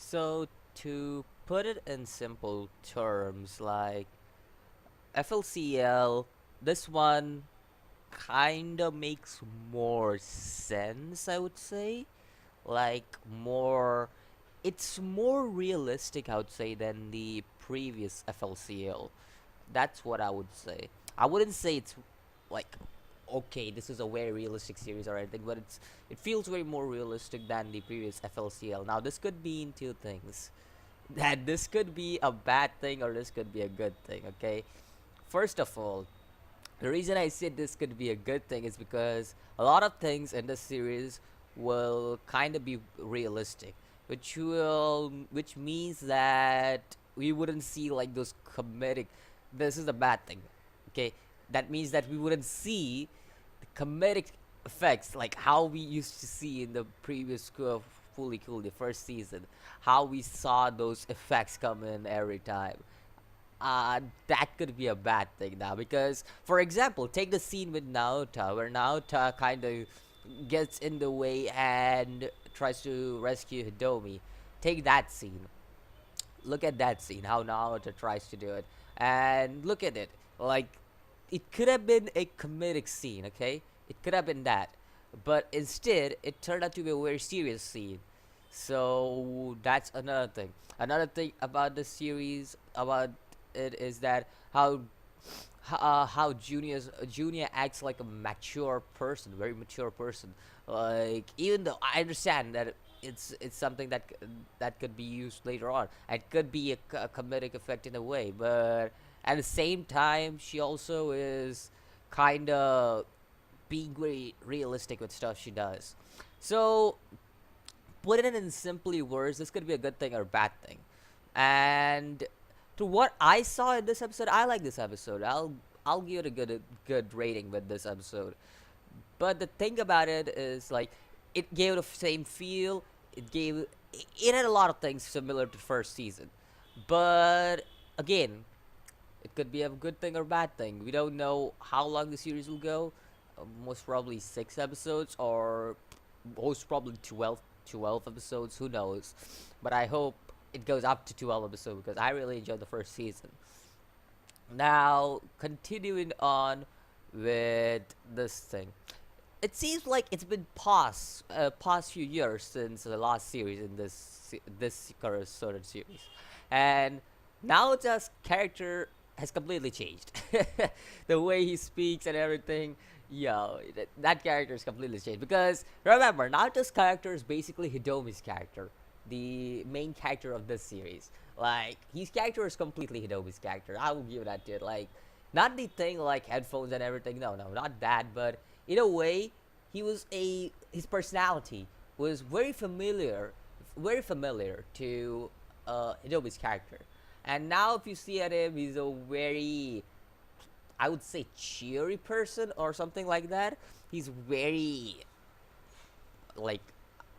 So to put it in simple terms, like FLCL, this one kind of makes more sense, I would say. Like more, it's more realistic, I would say, than the previous FLCL. That's what I would say. I wouldn't say it's like okay, this is a very realistic series or anything, but it feels way more realistic than the previous FLCL. Now this could mean two things. That this could be a bad thing or this could be a good thing, okay? First of all, the reason I said this could be a good thing is because a lot of things in this series will kind of be realistic, which means that we wouldn't see like those comedic. This is a bad thing, okay? That means that we wouldn't see the comedic effects like how we used to see in the previous Fooly Cooly, the first season, how we saw those effects come in every time. That could be a bad thing now because, for example, take the scene with Naota where Naota kind of gets in the way and tries to rescue Hidomi. Take that scene. Look at that scene, how Naota tries to do it, and look at it. Like, it could have been a comedic scene, okay? It could have been that, but instead, it turned out to be a very serious scene. So that's another thing. Another thing about the series, about it is that how Junior acts like a mature person, very mature person. Like even though I understand that it's something that could be used later on, it could be a comedic effect in a way, but at the same time, she also is kind of being very realistic with stuff she does. So put it in simply words, this could be a good thing or a bad thing. And to what I saw in this episode, I like this episode. I'll give it a good rating with this episode. But the thing about it is like it gave the same feel. It had a lot of things similar to first season. But again, it could be a good thing or bad thing. We don't know how long the series will go. Most probably 6 episodes or most probably 12 episodes. Who knows? But I hope it goes up to 12 episodes because I really enjoyed the first season. Now, continuing on with this thing. It seems like it's been past few years since the last series in this current sort of series, and now just character has completely changed. The way he speaks and everything, yo, that character is completely changed. Because remember, Naruto's character is basically Hidomi's character, the main character of this series. Like his character is completely Hidomi's character. I will give that to it. Like not the thing like headphones and everything. No, no, not that. But in a way, his personality was very familiar to Hidomi's character. And now, if you see at him, he's a very, I would say, cheery person or something like that. He's very like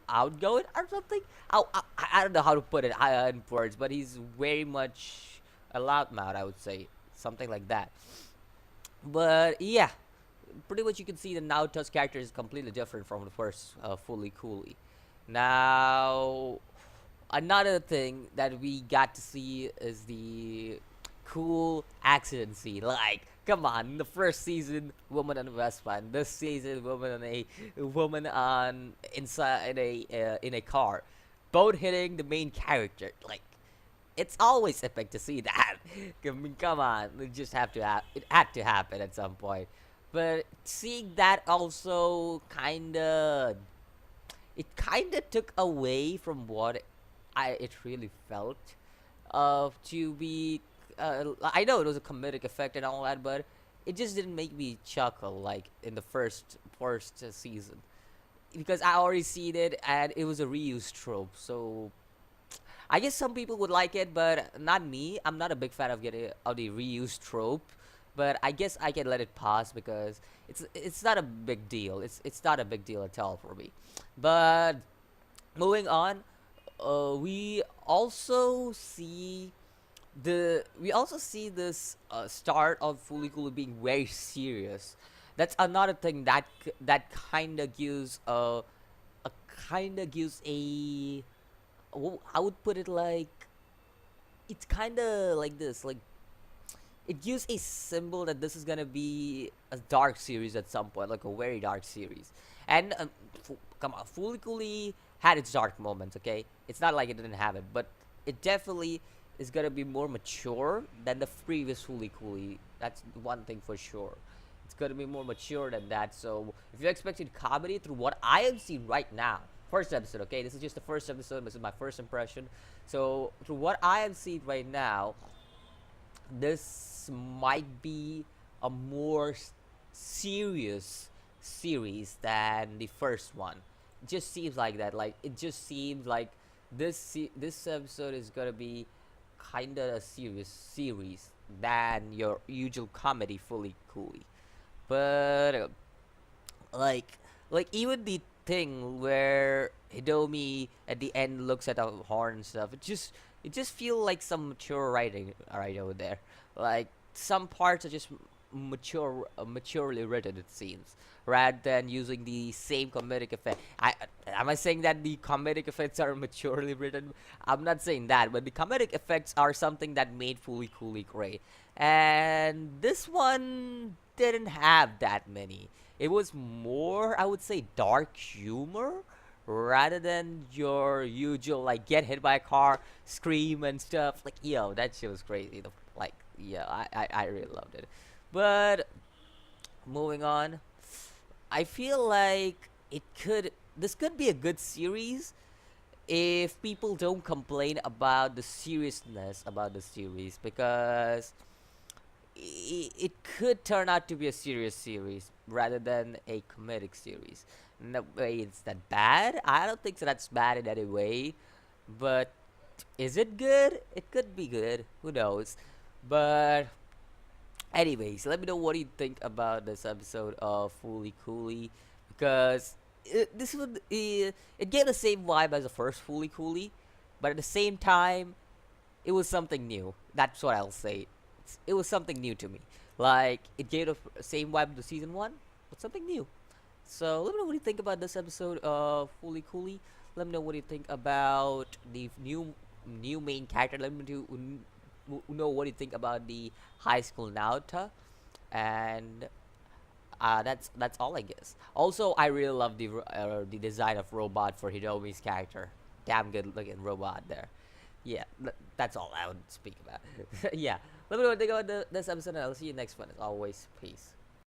outgoing or something. I don't know how to put it in words, but he's very much a loudmouth, I would say, something like that. But yeah, pretty much you can see that now Tusk's character is completely different from the first Fooly Cooly. Now, another thing that we got to see is the cool accident scene. Like, come on, the first season, woman on Vespa, this season, woman on inside in a car, both hitting the main character. Like, it's always epic to see that. I mean, come on, it had to happen at some point. But seeing that also kind of took away from what it really felt to be. I know it was a comedic effect and all that, but it just didn't make me chuckle like in the first season because I already seen it and it was a reused trope. So I guess some people would like it, but not me. I'm not a big fan of getting of the reused trope, but I guess I can let it pass because it's not a big deal. It's not a big deal at all for me. But moving on, we also see this start of Fooly Cooly being very serious. That's another thing that kind of gives a I would put it like it's kind of like this. Like it gives a symbol that this is gonna be a dark series at some point, like a very dark series. And come on, Fooly Cooly had its dark moments. Okay, it's not like it didn't have it, but it definitely is gonna be more mature than the previous Fooly Cooly. That's one thing for sure. It's gonna be more mature than that. So if you expected comedy through what I have seen right now, first episode, okay, this is just the first episode. This is my first impression. So through what I have seen right now, this might be a more serious series than the first one. It just seems like that. Like it just seems like this episode is gonna be kind of a serious series than your usual comedy, Fully Cooly. But like even the thing where Hidomi at the end looks at the horn and stuff, it just feel like some mature writing right over there. Like some parts are just maturely written, it seems, rather than using the same comedic effect. I Am I saying that the comedic effects are maturely written? I'm not saying that, but the comedic effects are something that made Fully Coolly great, and this one didn't have that many. It was more, I would say, dark humor rather than your usual like get hit by a car, scream and stuff. Like yo, that shit was crazy. Like yeah, I really loved it. But moving on, I feel like this could be a good series if people don't complain about the seriousness about the series, because it could turn out to be a serious series rather than a comedic series. No way it's that bad. I don't think so that's bad in any way. But is it good? It could be good. Who knows? But anyways, let me know what you think about this episode of Fooly Cooly, because it gave the same vibe as the first Fooly Cooly, but at the same time it was something new. That's what I'll say. It was something new to me. Like it gave the same vibe to season one, but something new. So let me know what you think about this episode of Fooly Cooly. Let me know what you think about the new main character. Let me know what you think about the high school Naota, and that's all I guess. Also, I really love the design of robot for Hidomi's character. Damn good looking robot there. Yeah, that's all I would speak about. Yeah, let me know what you think about this episode, and I'll see you next one. As always, peace.